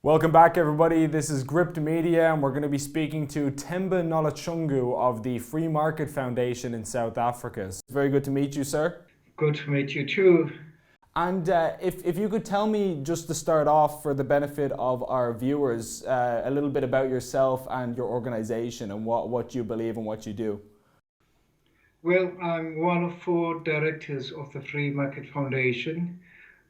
Welcome back, everybody. This is Gript Media, and we're going to be speaking to Temba Nolutshungu of the Free Market Foundation in South Africa. It's very good to meet you, sir. Good to meet you too. And if you could tell me, just to start off for the benefit of our viewers, a little bit about yourself and your organization and what you believe and what you do. Well, I'm one of 4 directors of the Free Market Foundation.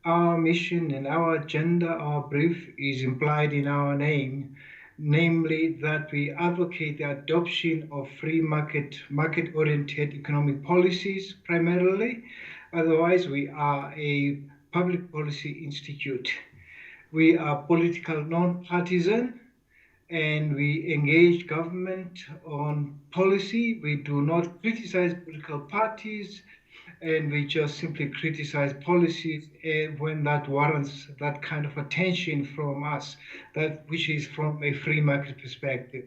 Our mission and our agenda, our brief, is implied in our name, namely that we advocate the adoption of free market-oriented economic policies primarily. Otherwise, we are a public policy institute. We are political non-partisan, and we engage government on policy. We do not criticize political parties, and we just simply criticize policies when that warrants that kind of attention from us, which is from a free market perspective.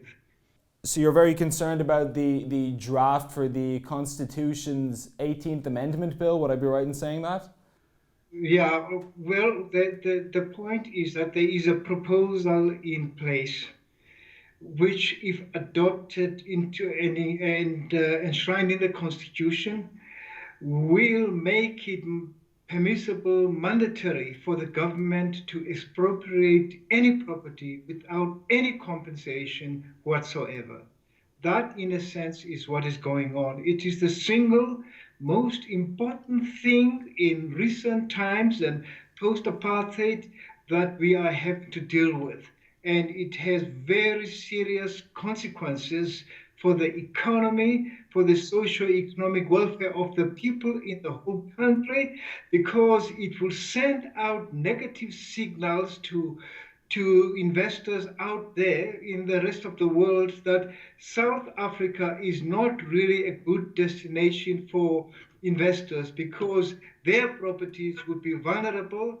So you're very concerned about the draft for the Constitution's 18th Amendment Bill. Would I be right in saying that? Yeah, well, the point is that there is a proposal in place which, if adopted into any and enshrined in the Constitution, will make it permissible, mandatory for the government to expropriate any property without any compensation whatsoever. That, in a sense, is what is going on. It is the single most important thing in recent times and post-apartheid that we are having to deal with. And it has very serious consequences for the economy, for the socio-economic welfare of the people in the whole country, because it will send out negative signals to investors out there in the rest of the world that South Africa is not really a good destination for investors because their properties would be vulnerable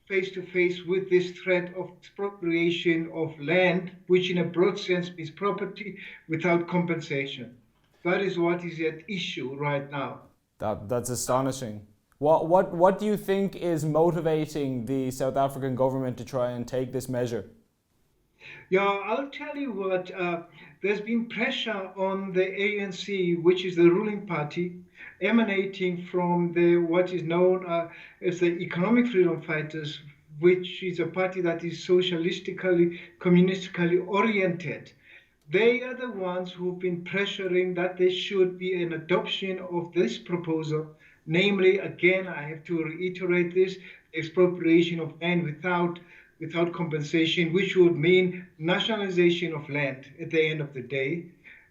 face to face with this threat of expropriation of land, which in a broad sense means property without compensation. That is what is at issue right now. That's astonishing. What do you think is motivating the South African government to try and take this measure? Yeah, I'll tell you what, there's been pressure on the ANC, which is the ruling party, emanating from what is known as the Economic Freedom Fighters, which is a party that is socialistically, communistically oriented. They are the ones who've been pressuring that there should be an adoption of this proposal, namely, again, I have to reiterate this, expropriation of land without compensation, which would mean nationalization of land at the end of the day.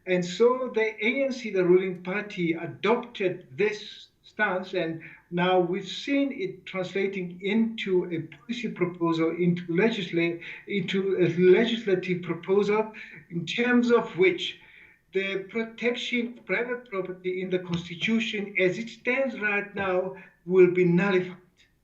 And so the ANC, the ruling party, adopted this stance, and now we've seen it translating into a policy proposal, into a legislative proposal, in terms of which the protection of private property in the Constitution, as it stands right now, will be nullified,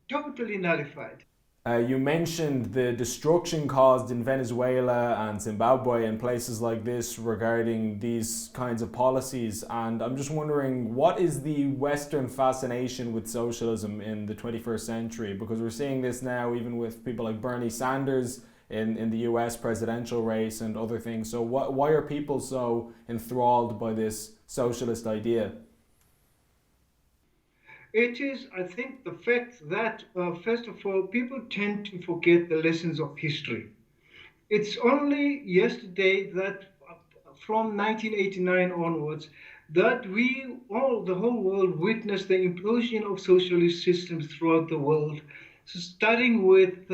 totally nullified. You mentioned the destruction caused in Venezuela and Zimbabwe and places like this regarding these kinds of policies, and I'm just wondering, what is the Western fascination with socialism in the 21st century? Because we're seeing this now even with people like Bernie Sanders in the US presidential race and other things. So why are people so enthralled by this socialist idea? It is, I think, the fact that, first of all, people tend to forget the lessons of history. It's only yesterday that, from 1989 onwards, that the whole world, witnessed the implosion of socialist systems throughout the world, so starting with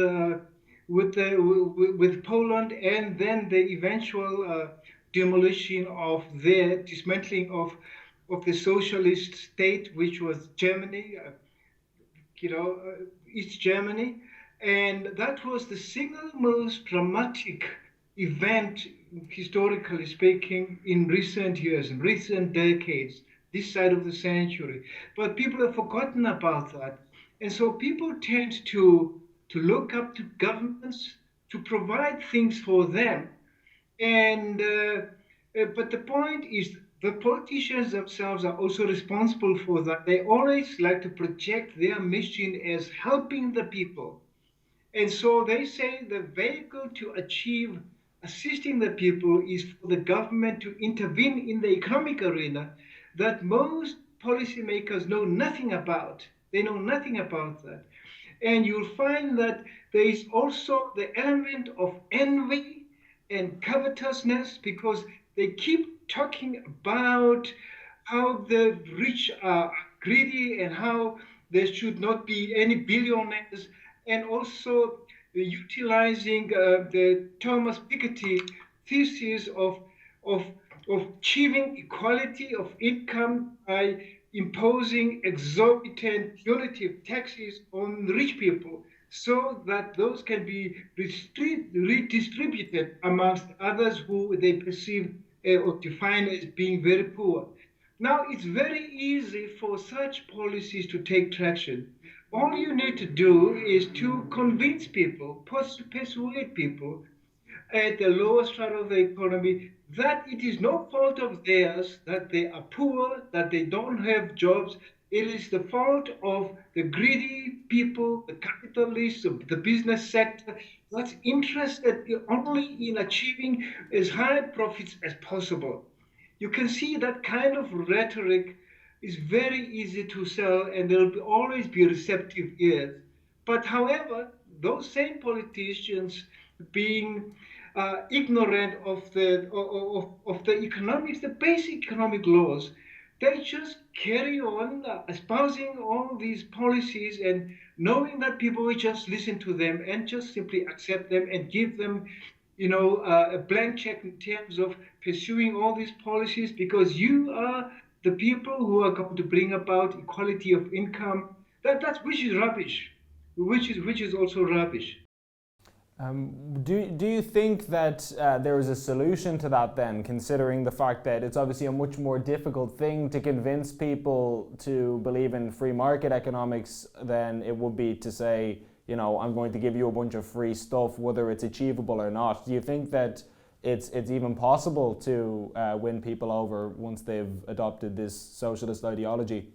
Poland, and then the eventual demolition of their dismantling of the socialist state, which was Germany, East Germany. And that was the single most dramatic event, historically speaking, in recent years, in recent decades, this side of the century. But people have forgotten about that. And so people tend to look up to governments to provide things for them. But the point is, the politicians themselves are also responsible for that. They always like to project their mission as helping the people. And so they say the vehicle to achieve assisting the people is for the government to intervene in the economic arena that most policymakers know nothing about. They know nothing about that. And you'll find that there is also the element of envy and covetousness because they keep talking about how the rich are greedy and how there should not be any billionaires, and also utilizing the Thomas Piketty thesis of, of achieving equality of income by imposing exorbitant punitive taxes on rich people so that those can be redistributed amongst others who they perceive or define as being very poor. Now, it's very easy for such policies to take traction. All you need to do is to convince people, persuade people at the lower strata of the economy that it is no fault of theirs that they are poor, that they don't have jobs. It is the fault of the greedy people, the capitalists, the business sector that's interested only in achieving as high profits as possible. You can see that kind of rhetoric is very easy to sell and there will always be receptive ears. But however, those same politicians being ignorant of the economics, the basic economic laws, they just carry on espousing all these policies and knowing that people will just listen to them and just simply accept them and give them a blank check in terms of pursuing all these policies because you are the people who are going to bring about equality of income. That's which is rubbish, which is also rubbish. Do you think that there is a solution to that then, considering the fact that it's obviously a much more difficult thing to convince people to believe in free market economics than it would be to say, you know, I'm going to give you a bunch of free stuff, whether it's achievable or not? Do you think that it's even possible to win people over once they've adopted this socialist ideology?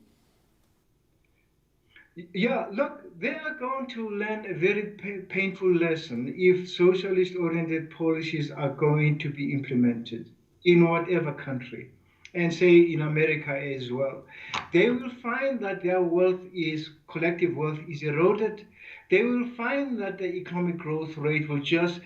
Yeah, look, they are going to learn a very painful lesson if socialist oriented policies are going to be implemented in whatever country, and say in America as well. They will find that their wealth is, collective wealth is eroded. They will find that the economic growth rate will just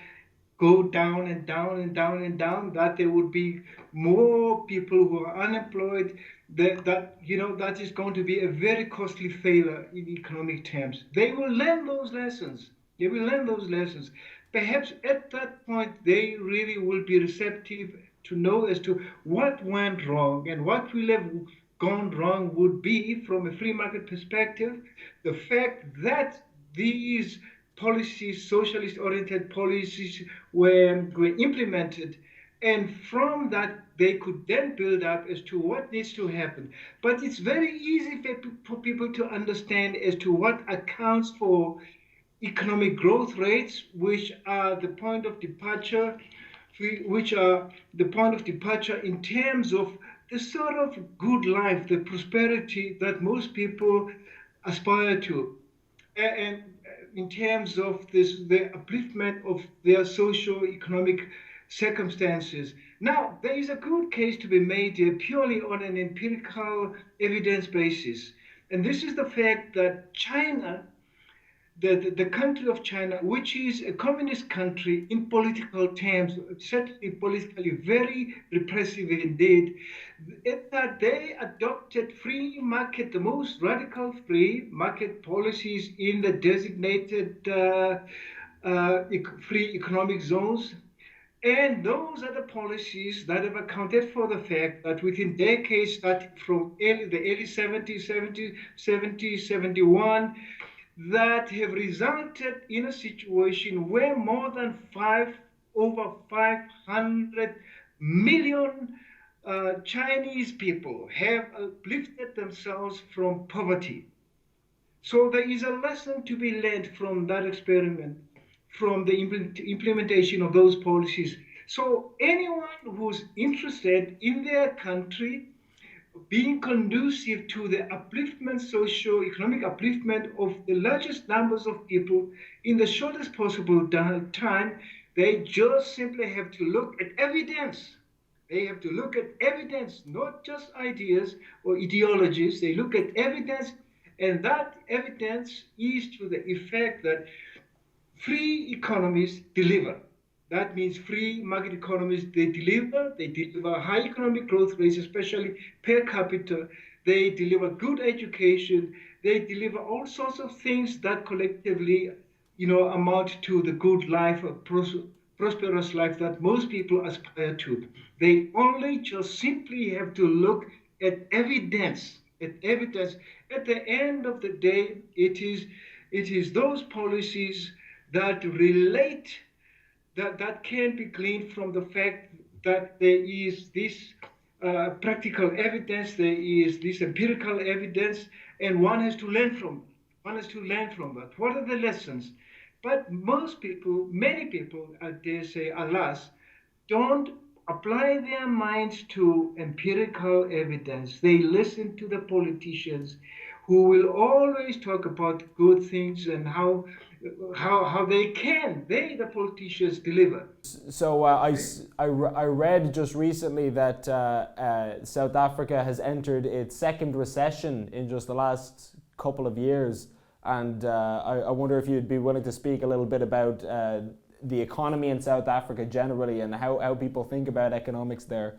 go down and down and down and down, that there would be more people who are unemployed, that is going to be a very costly failure in economic terms. They will learn those lessons. They will learn those lessons. Perhaps at that point, they really will be receptive to know as to what went wrong and what will have gone wrong would be from a free market perspective. The fact that these policies, socialist oriented policies, were implemented. And from that, they could then build up as to what needs to happen. But it's very easy for people to understand as to what accounts for economic growth rates, which are the point of departure, in terms of the sort of good life, the prosperity that most people aspire to. And in terms of the upliftment of their socio-economic circumstances. Now, there is a good case to be made here purely on an empirical evidence basis. And this is the fact that China, the country of China, which is a communist country in political terms, certainly politically very repressive indeed, that they adopted free market, the most radical free market policies in the designated free economic zones. And those are the policies that have accounted for the fact that within decades, starting from the early 70s, 71, that have resulted in a situation where more than over 500 million Chinese people have uplifted themselves from poverty. So there is a lesson to be learned from that experiment, from the implementation of those policies. So anyone who's interested in their country being conducive to the upliftment, socio-economic upliftment of the largest numbers of people in the shortest possible time. They just simply have to look at evidence. They have to look at evidence, not just ideas or ideologies. They look at evidence, and that evidence is to the effect that free economies deliver. That means free market economies, they deliver high economic growth rates, especially per capita. They deliver good education. They deliver all sorts of things that collectively, amount to the good life, a prosperous life that most people aspire to. They only just simply have to look at evidence. At evidence. At the end of the day, it is those policies that relate that can be gleaned from the fact that there is this practical evidence, there is this empirical evidence, and one has to learn from it. One has to learn from that. What are the lessons? But most people, many people, I dare say, alas, don't apply their minds to empirical evidence. They listen to the politicians who will always talk about good things and how the politicians deliver. So I read just recently that South Africa has entered its second recession in just the last couple of years. And I wonder if you'd be willing to speak a little bit about the economy in South Africa generally and how people think about economics there.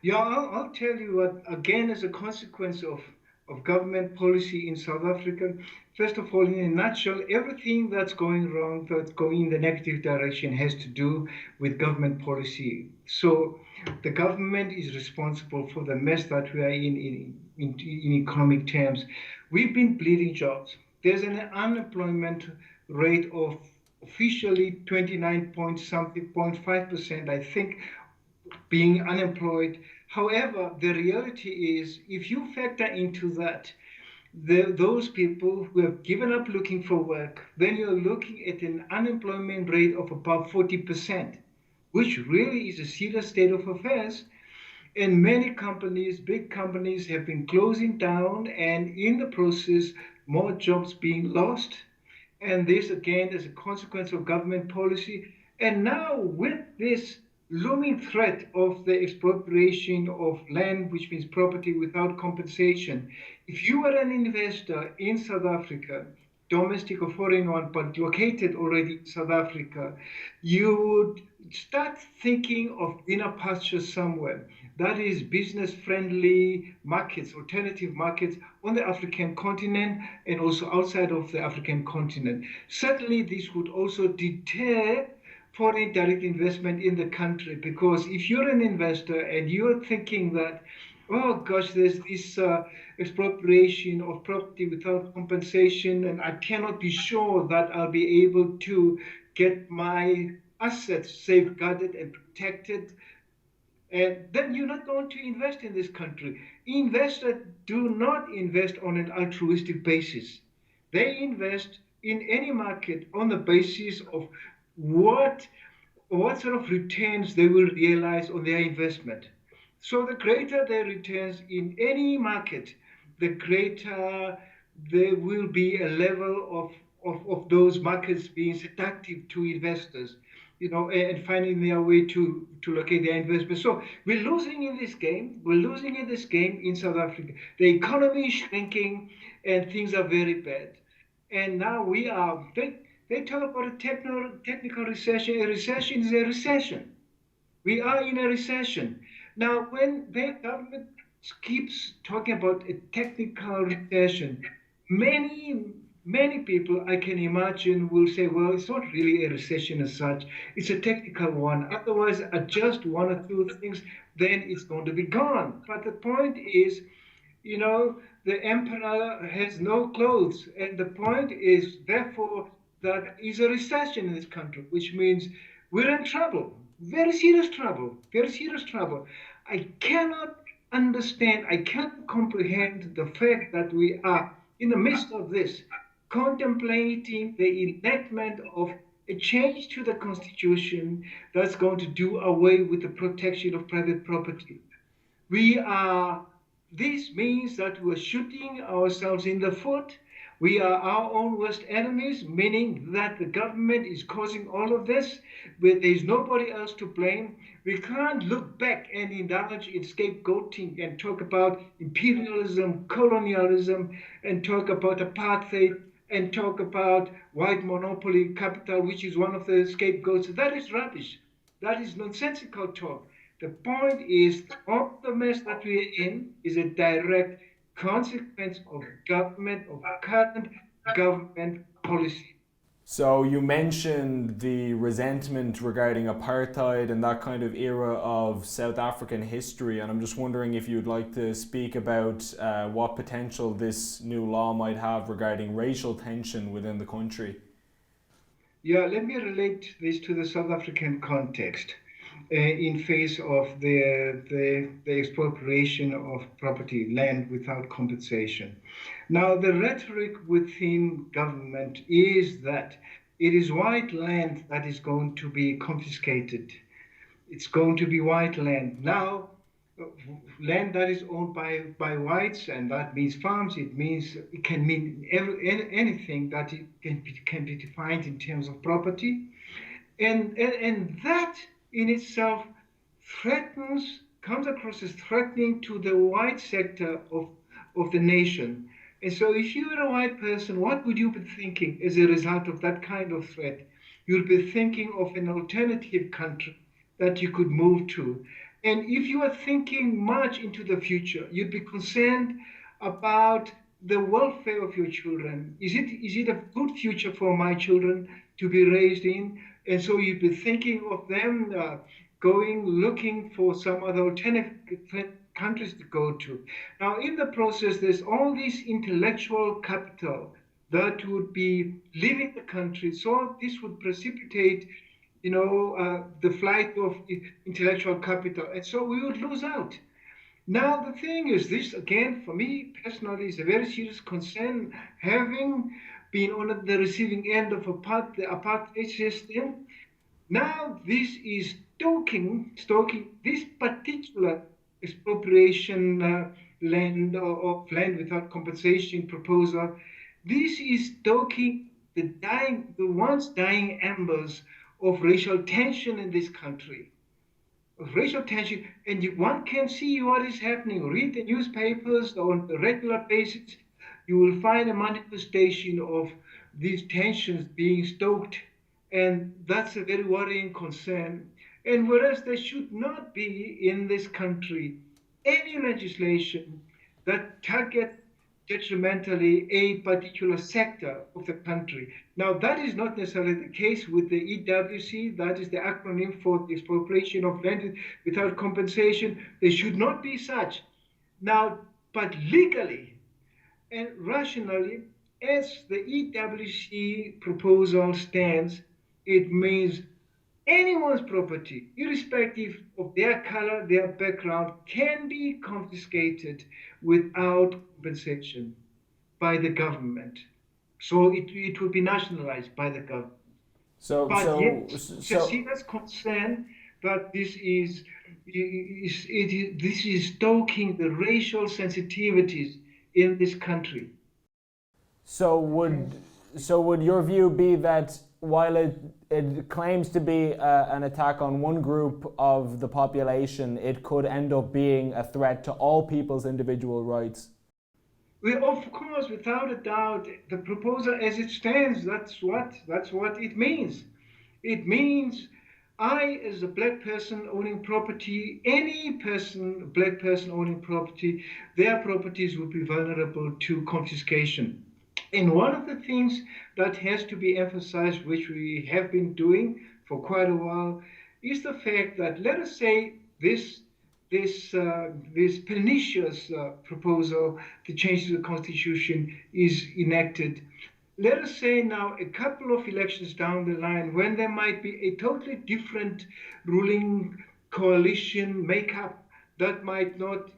Yeah, I'll tell you what, again, as a consequence of government policy in South Africa, first of all, in a nutshell, everything that's going wrong, that's going in the negative direction, has to do with government policy. So the government is responsible for the mess that we are in economic terms. We've been bleeding jobs. There's an unemployment rate of officially 29 point something, 0.5%, I think, being unemployed. However, the reality is, if you factor into that those people who have given up looking for work, then you're looking at an unemployment rate of about 40%, which really is a serious state of affairs. And many companies, big companies, have been closing down, and in the process, more jobs being lost. And this, again, is a consequence of government policy. And now, with this looming threat of the expropriation of land, which means property without compensation, if you were an investor in South Africa, domestic or foreign one, but located already in South Africa, you would start thinking of greener pastures somewhere. That is business friendly markets, alternative markets on the African continent and also outside of the African continent. Certainly, this would also deter foreign direct investment in the country, because if you're an investor and you're thinking that, oh gosh, there's this expropriation of property without compensation, and I cannot be sure that I'll be able to get my assets safeguarded and protected, and then you're not going to invest in this country. Investors do not invest on an altruistic basis. They invest in any market on the basis of what sort of returns they will realize on their investment. So the greater their returns in any market, the greater there will be a level of those markets being seductive to investors, and finding their way to locate their investment. So we're losing in this game. We're losing in this game in South Africa. The economy is shrinking and things are very bad. And now they talk about a technical recession. A recession is a recession. We are in a recession. Now, when the government keeps talking about a technical recession, many people, I can imagine, will say, well, it's not really a recession as such. It's a technical one. Otherwise, adjust one or two things, then it's going to be gone. But the point is, the emperor has no clothes. And the point is, therefore, that is a recession in this country, which means we're in trouble, very serious trouble, very serious trouble. I cannot understand, I cannot comprehend the fact that we are in the midst of this, contemplating the enactment of a change to the constitution that's going to do away with the protection of private property. We are, this means that we're shooting ourselves in the foot. We are our own worst enemies, meaning that the government is causing all of this, but there's nobody else to blame. We can't look back and indulge in scapegoating and talk about imperialism, colonialism, and talk about apartheid, and talk about white monopoly capital, which is one of the scapegoats. That is rubbish. That is nonsensical talk. The point is, all the mess that we're in is a direct consequence of government, of current government policy. So you mentioned the resentment regarding apartheid and that kind of era of South African history, and I'm just wondering if you'd like to speak about what potential this new law might have regarding racial tension within the country. Yeah, let me relate this to the South African context in face of the expropriation of property, land without compensation. Now, the rhetoric within government is that it is white land that is going to be confiscated. It's going to be white land. Now, land that is owned by whites, and that means farms. It can mean anything that it can be defined in terms of property, and that in itself comes across as threatening to the white sector of the nation. And so, if you were a white person, what would you be thinking as a result of that kind of threat? You'd be thinking of an alternative country that you could move to. And if you are thinking much into the future, you'd be concerned about the welfare of your children. Is it a good future for my children to be raised in? And so you'd be thinking of them looking for some other alternative countries to go to. Now, in the process, there's all this intellectual capital that would be leaving the country. So this would precipitate, the flight of intellectual capital. And so we would lose out. Now, the thing is, this again, for me personally, is a very serious concern, having been on the receiving end of the apartheid system. Now, this is stoking this particular expropriation of land without compensation proposal. This is stoking the once dying embers of racial tension in this country. Of racial tension, and one can see what is happening. Read the newspapers on a regular basis. You will find a manifestation of these tensions being stoked, and that's a very worrying concern. And whereas there should not be in this country any legislation that targets detrimentally a particular sector of the country. Now, that is not necessarily the case with the EWC. That is the acronym for the expropriation of land without compensation. There should not be such. Now, but legally and rationally, as the EWC proposal stands, it means anyone's property, irrespective of their color, their background, can be confiscated without compensation by the government. So it will be nationalized by the government. So, But so, yet, so, serious concern that this is stoking the racial sensitivities in this country. So would your view be that while it claims to be an attack on one group of the population, it could end up being a threat to all people's individual rights? Well, of course, without a doubt, the proposal as it stands, that's what it means. It means I, as a black person owning property, black person owning property, their properties would be vulnerable to confiscation. And one of the things that has to be emphasized, which we have been doing for quite a while, is the fact that, let us say, this pernicious proposal to change the constitution is enacted. Let us say now, a couple of elections down the line, when there might be a totally different ruling coalition makeup that might not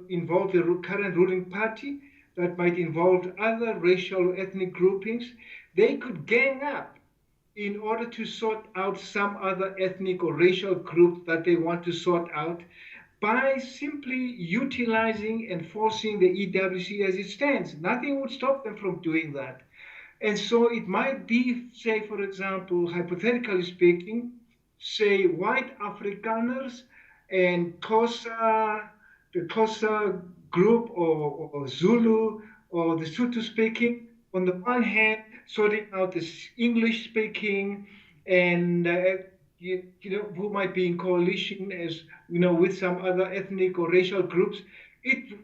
involve the current ruling party, that might involve other racial or ethnic groupings, they could gang up in order to sort out some other ethnic or racial group that they want to sort out. by simply utilizing and forcing the EWC as it stands. Nothing would stop them from doing that. And so it might be, say, for example, hypothetically speaking, say white Afrikaners and the Xhosa group or Zulu or the Sotho speaking, on the one hand, sorting out the English speaking and who might be in coalition as with some other ethnic or racial groups,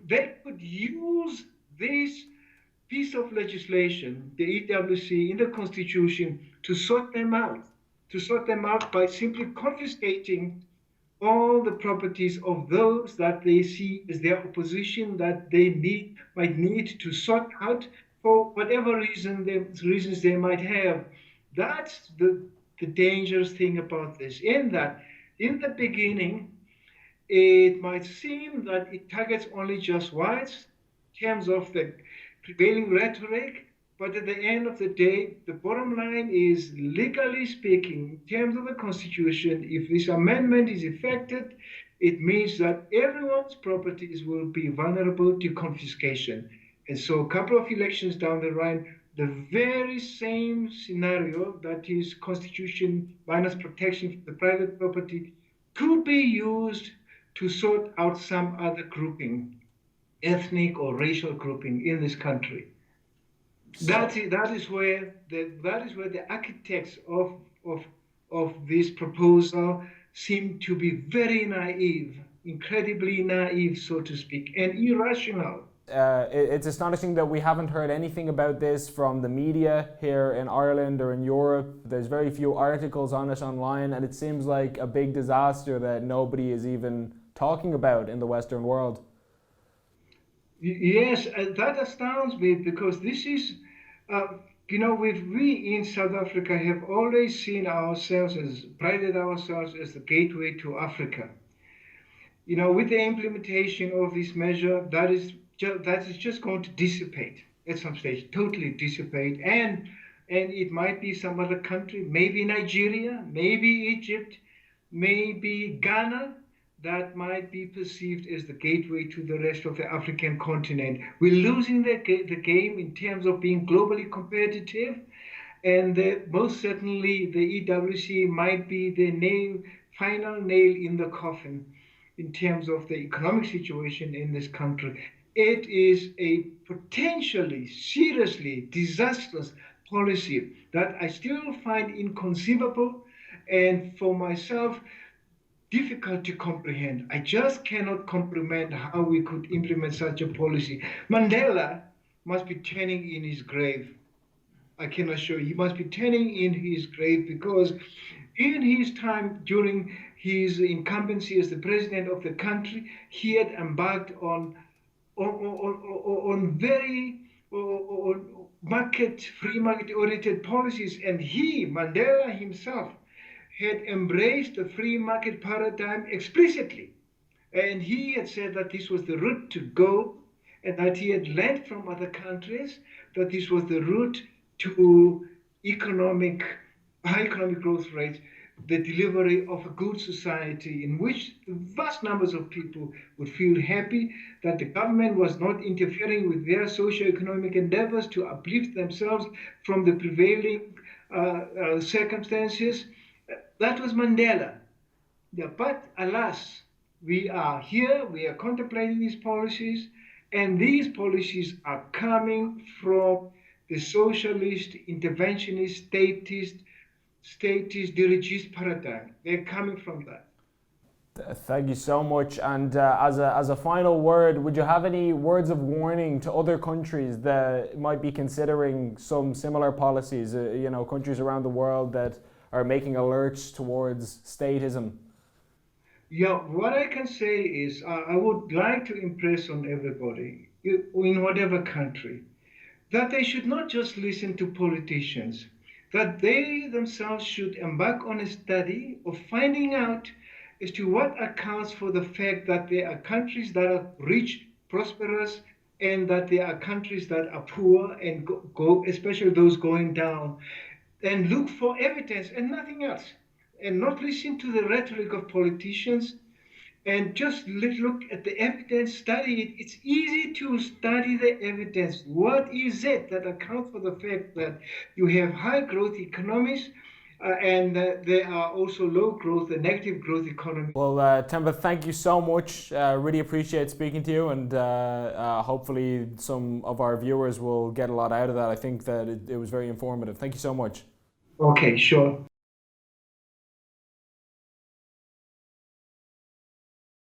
they could use this piece of legislation, the EWC in the Constitution, to sort them out by simply confiscating all the properties of those that they see as their opposition that might need to sort out for whatever reasons they might have. That's the dangerous thing about this. In that, in the beginning, it might seem that it targets only just whites in terms of the prevailing rhetoric, but at the end of the day, the bottom line is, legally speaking, in terms of the Constitution, if this amendment is effected, it means that everyone's properties will be vulnerable to confiscation. And so a couple of elections down the line, the very same scenario, that is Constitution minus protection for the private property, could be used to sort out some other grouping, ethnic or racial grouping in this country. That is where the architects of this proposal seem to be very naive, incredibly naive, so to speak, and irrational. It's astonishing that we haven't heard anything about this from the media here in Ireland or in Europe. There's very few articles on it online, and it seems like a big disaster that nobody is even talking about in the Western world. Yes, that astounds me because this is, we in South Africa have always seen prided ourselves as the gateway to Africa. With the implementation of this measure, that is just going to dissipate at some stage, totally dissipate, and it might be some other country, maybe Nigeria, maybe Egypt, maybe Ghana, that might be perceived as the gateway to the rest of the African continent. We're losing the game in terms of being globally competitive, and most certainly the EWC might be the final nail in the coffin in terms of the economic situation in this country. It is a potentially, seriously disastrous policy that I still find inconceivable, and for myself, difficult to comprehend. I just cannot comprehend how we could implement such a policy. Mandela must be turning in his grave. I can assure you, he must be turning in his grave, because in his time during his incumbency as the president of the country, he had embarked on very free market oriented policies, and Mandela himself, had embraced the free market paradigm explicitly. And he had said that this was the route to go, and that he had learned from other countries that this was the route to high economic growth rates, the delivery of a good society in which vast numbers of people would feel happy that the government was not interfering with their socio-economic endeavors to uplift themselves from the prevailing circumstances. That was Mandela. Yeah, but alas, we are here, we are contemplating these policies, and these policies are coming from the socialist, interventionist, statist, dirigist paradigm. They're coming from that. Thank you so much. And as a final word, would you have any words of warning to other countries that might be considering some similar policies? Countries around the world that are making alerts towards statism? Yeah, what I can say is I would like to impress on everybody in whatever country that they should not just listen to politicians, that they themselves should embark on a study of finding out as to what accounts for the fact that there are countries that are rich, prosperous, and that there are countries that are poor and go, especially those going down, and look for evidence and nothing else, and not listen to the rhetoric of politicians, and just look at the evidence, study it. It's easy to study the evidence. What is it that accounts for the fact that you have high growth economies and there are also low growth and negative growth economies? Well, Temba, thank you so much. Really appreciate speaking to you, and hopefully some of our viewers will get a lot out of that. I think that it was very informative. Thank you so much. Okay, sure.